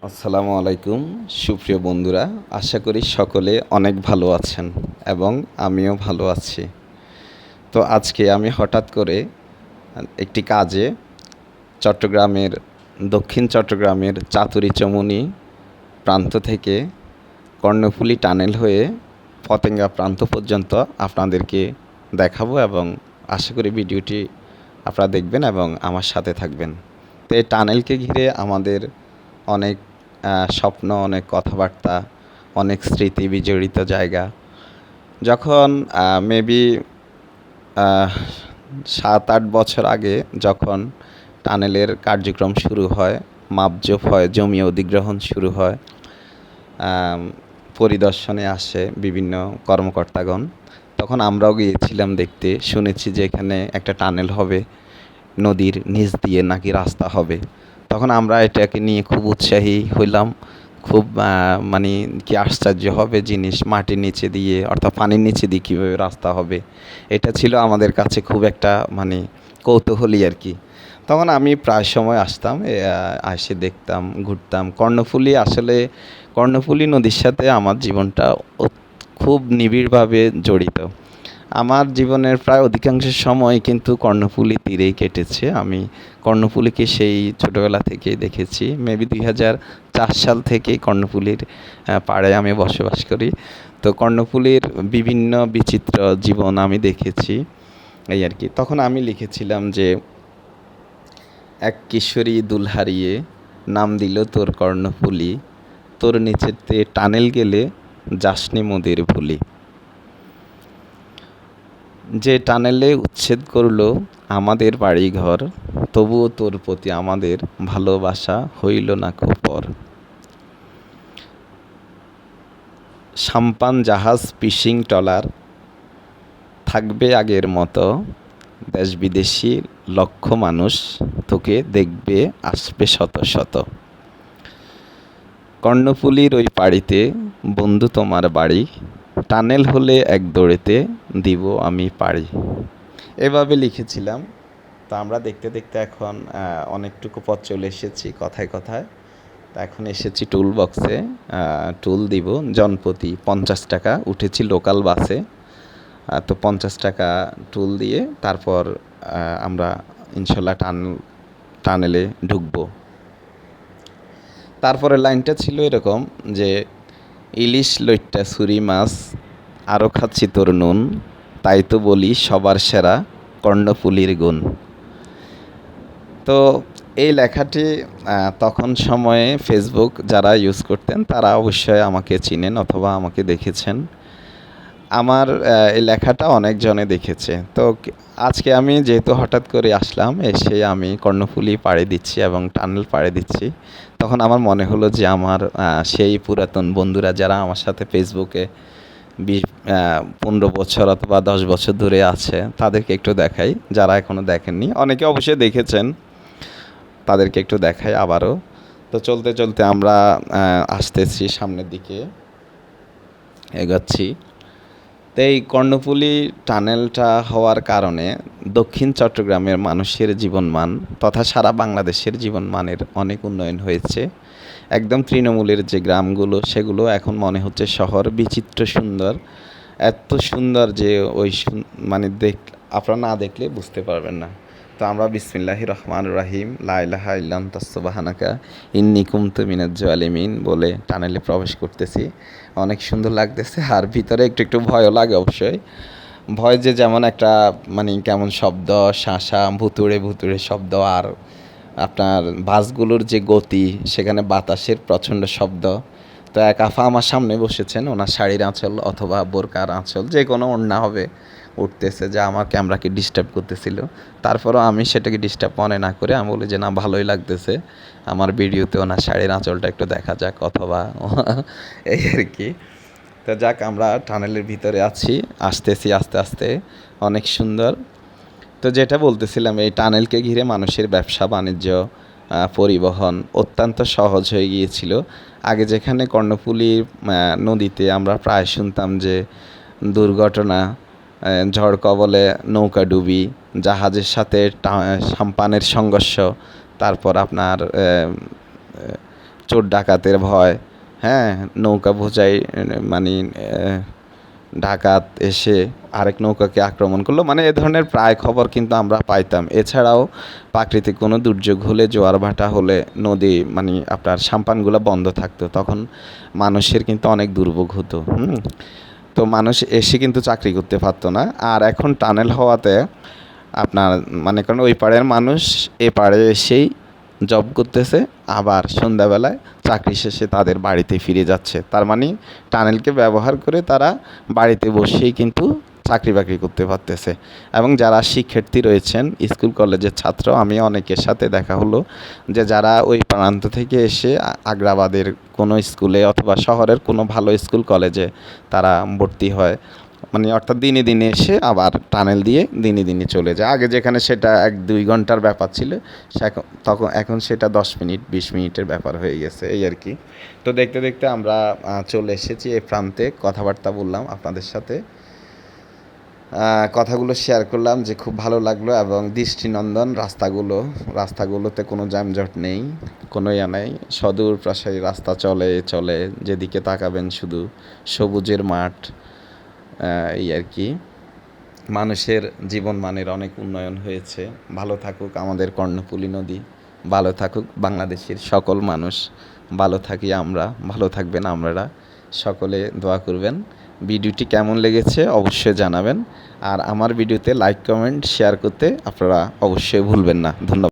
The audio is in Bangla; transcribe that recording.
আসসালামু আলাইকুম সুপ্রিয় বন্ধুরা, আশা করি সকলে অনেক ভালো আছেন এবং আমিও ভালো আছি। তো আজকে আমি হঠাৎ করে একটি কাজে দক্ষিণ চট্টগ্রামের চাতুরী চমুনি প্রান্ত থেকে কর্ণফুলী টানেল হয়ে পতেঙ্গা প্রান্ত পর্যন্ত আপনাদেরকে দেখাবো এবং আশা করি ভিডিওটি আপনারা দেখবেন এবং আমার সাথে থাকবেন। তো এই টানেলকে ঘিরে আমাদের অনেক স্বপ্ন, অনেক কথাবার্তা, অনেক স্মৃতি বিজড়িত জায়গা। যখন মেবি ৭-৮ বছর আগে যখন টানেলের কার্যক্রম শুরু হয়, মাপজোপ হয়, জমি অধিগ্রহণ শুরু হয়, পরিদর্শনে আসে বিভিন্ন কর্মকর্তাগণ, তখন আমরাও গিয়েছিলাম দেখতে। শুনেছি যে এখানে একটা টানেল হবে, নদীর নিচ দিয়ে নাকি রাস্তা হবে। তখন আমরা এটাকে নিয়ে খুব উৎসাহী হইলাম। খুব মানে কি আশ্চর্য হবে জিনিস, মাটির নিচে দিয়ে অর্থাৎ পানির নিচে দিয়ে কীভাবে রাস্তা হবে। এটা ছিল আমাদের কাছে খুব একটা মানে কৌতূহলী আর কি। তখন আমি প্রায় সময় আসতাম, এসে দেখতাম, ঘুরতাম। কর্ণফুলী নদীর সাথে আমার জীবনটা খুব নিবিড়ভাবে জড়িত। আমার জীবনের প্রায় অধিকাংশ সময় কিন্তু কর্ণফুলী তীরেই কেটেছে। আমি কর্ণফুলীকে সেই ছোটোবেলা থেকেই দেখেছি। মেবি 2004 সাল থেকেই কর্ণফুলীর পাড়ে আমি বসবাস করি। তো কর্ণফুলীর বিভিন্ন বিচিত্র জীবন আমি দেখেছি, এই আর কি। তখন আমি লিখেছিলাম যে, এক কিশোরী দুল হারিয়ে নাম দিল তোর কর্ণফুলী, তোর নিচেতে টানেল গেলে যাসনি মোদের ভুলি। যে টানেলে উচ্ছেদ করলো আমাদের বাড়িঘর, তবুও তোর প্রতি আমাদের ভালোবাসা হইল না কো পর। সাম্পান জাহাজ ফিশিং ট্রলার থাকবে আগের মতো, দেশ বিদেশি লক্ষ মানুষ তোকে দেখবে, আসবে শত শত। কর্ণফুলীর ওই পাড়িতে বন্ধু তোমার বাড়ি, টানেল হলে এক দৌড়েতে দিব আমি পাড়ি। এভাবে লিখেছিলাম। তো আমরা দেখতে দেখতে এখন অনেকটুকু পথ চলে এসেছি কথায় কথায়। তো এখন এসেছি টুল বক্সে, টুল দিব জনপ্রতি 50 টাকা। উঠেছি লোকাল বাসে। তো 50 টাকা টুল দিয়ে তারপর আমরা ইনশাল্লাহ টানেলে ঢুকবো। তারপরে লাইনটা ছিল এরকম যে, ইলিশ লইট্টা ছুরি মাছ আরও খাচ্ছি তোর নুন, তাই তো বলি সবার সেরা কর্ণফুলীর গুণ। তো এই লেখাটি তখন সময়ে ফেসবুক যারা ইউজ করতেন তারা অবশ্যই আমাকে চিনেন অথবা আমাকে দেখেছেন। আমার এই লেখাটা অনেকজনে দেখেছে। তো আজকে আমি যেহেতু হঠাৎ করে আসলাম, এসে আমি কর্ণফুলী পাড়ি দিচ্ছি এবং টানেল পাড়ি দিচ্ছি, তখন আমার মনে হলো যে আমার সেই পুরাতন বন্ধুরা যারা আমার সাথে ফেসবুকে 15 বছর অথবা 10 বছর ধরে আছে, তাদেরকে একটু দেখাই। যারা এখনও দেখেননি, অনেকে অবশ্যই দেখেছেন, তাদেরকে একটু দেখাই আবারও। তো চলতে চলতে আমরা আসতেছি, সামনের দিকে এগোচ্ছি। তো এই কর্ণফুলী টানেলটা হওয়ার কারণে দক্ষিণ চট্টগ্রামের মানুষের জীবনমান তথা সারা বাংলাদেশের জীবনমানের অনেক উন্নয়ন হয়েছে। একদম তৃণমূলের যে গ্রামগুলো, সেগুলো এখন মনে হচ্ছে শহর। বিচিত্র সুন্দর, এত সুন্দর যে মানে আপনারা না দেখলে বুঝতে পারবেন না। তো আমরা বিসমিল্লাহির রহমানির রহিম লা ইলাহা ইল্লা আনতা সুবহানাকা ইন্নী কুনতু মিনাজ জালিমিন বলে টানেলে প্রবেশ করতেছি। অনেক সুন্দর লাগতেছে, আর ভিতরে একটু একটু ভয়ও লাগে অবশ্যই। ভয় যে যেমন একটা মানে কেমন শব্দ, শাঁসা, ভুতুড়ে ভুতুড়ে শব্দ, আর আপনার বাসগুলোর যে গতি, সেখানে বাতাসের প্রচণ্ড শব্দ। তো এক আফা আমার সামনে বসেছেন, ওনার শাড়ির আঁচল অথবা বোরকার আঁচল যে কোনো ওড়না হবে উঠতেছে, যা আমার ক্যামেরাকে ডিস্টার্ব করতেছিল। তারপরও আমি সেটাকে ডিস্টার্ব মনে না করে আমি বলি যে না, ভালোই লাগতেছে, আমার ভিডিওতে ওনার শাড়ির আঁচলটা একটু দেখা যাক অথবা এই আর কি। তো যাক, আমরা টানেলের ভিতরে আসতেছি আস্তে আস্তে, অনেক সুন্দর। তো যেটা বলতেছিলাম, এই টানেলকে ঘিরে মানুষের ব্যবসা বাণিজ্য, পরিবহন অত্যন্ত সহজ হয়ে গিয়েছিল। আগে যেখানে কর্ণফুলী নদীতে আমরা প্রায় শুনতাম যে দুর্ঘটনা, ঝড় কবলে নৌকাডুবি, জাহাজের সাথে সাম্পানের সংঘর্ষ, তারপর আপনার চোর ডাকাতের ভয়, হ্যাঁ, নৌকা বোঝাই মানে ডাকাত এসে আরেক নৌকাকে আক্রমণ করলো, মানে এ ধরনের প্রায় খবর কিন্তু আমরা পাইতাম। এছাড়াও প্রাকৃতিক কোনো দুর্যোগ হলে, জোয়ার ভাটা হলে নদী মানে আপনার সাম্পানগুলো বন্ধ থাকতো, তখন মানুষের কিন্তু অনেক দুর্ভোগ হতো। তো মানুষ এসে কিন্তু চাকরি করতে পারতো না। আর এখন টানেল হওয়াতে আপনার মনে করেন ওই পাড়ের মানুষ এ পাড়ে এসেই জব করতেছে, আবার সন্ধ্যাবেলায় চাকরি শেষে তাদের বাড়িতে ফিরে যাচ্ছে। তার মানে টানেলকে ব্যবহার করে তারা বাড়িতে বসেই কিন্তু চাকরি বাকরি করতে পারতেছে। এবং যারা শিক্ষার্থী রয়েছেন, স্কুল কলেজের ছাত্র, আমি অনেকের সাথে দেখা হলো যে যারা ওই প্রান্ত থেকে এসে আগ্রাবাদের কোনো স্কুলে অথবা শহরের কোনো ভালো স্কুল কলেজে তারা ভর্তি হয়, মানে অর্থাৎ দিনে দিনে এসে আবার টানেল দিয়ে দিনে দিনে চলে যায়। আগে যেখানে সেটা 1-2 ঘন্টার ব্যাপার ছিল, এখন সেটা 10 মিনিট 20 মিনিটের ব্যাপার হয়ে গেছে, এই আর কি। তো দেখতে দেখতে আমরা চলে এসেছি এই প্রান্তে, কথাবার্তা বললাম আপনাদের সাথে, কথাগুলো শেয়ার করলাম যে খুব ভালো লাগলো। এবং দৃষ্টিনন্দন রাস্তাগুলোতে কোনো যানজট নেই, কোনো ইয়া নেই, সদূর প্রসারী রাস্তা, চলে চলে যেদিকে তাকাবেন শুধু সবুজের মাঠ, এই আর কি। মানুষের জীবন মানের অনেক উন্নয়ন হয়েছে। ভালো থাকুক আমাদের কর্ণফুলী নদী, ভালো থাকুক বাংলাদেশের সকল মানুষ, ভালো থাকি আমরা, ভালো থাকবেন আপনারা, সকলে দোয়া করবেন। ভিডিওটি কেমন লেগেছে অবশ্যই জানাবেন। আর আমার ভিডিওতে লাইক, কমেন্ট, শেয়ার করতে আপনারা অবশ্যই ভুলবেন না। ধন্যবাদ।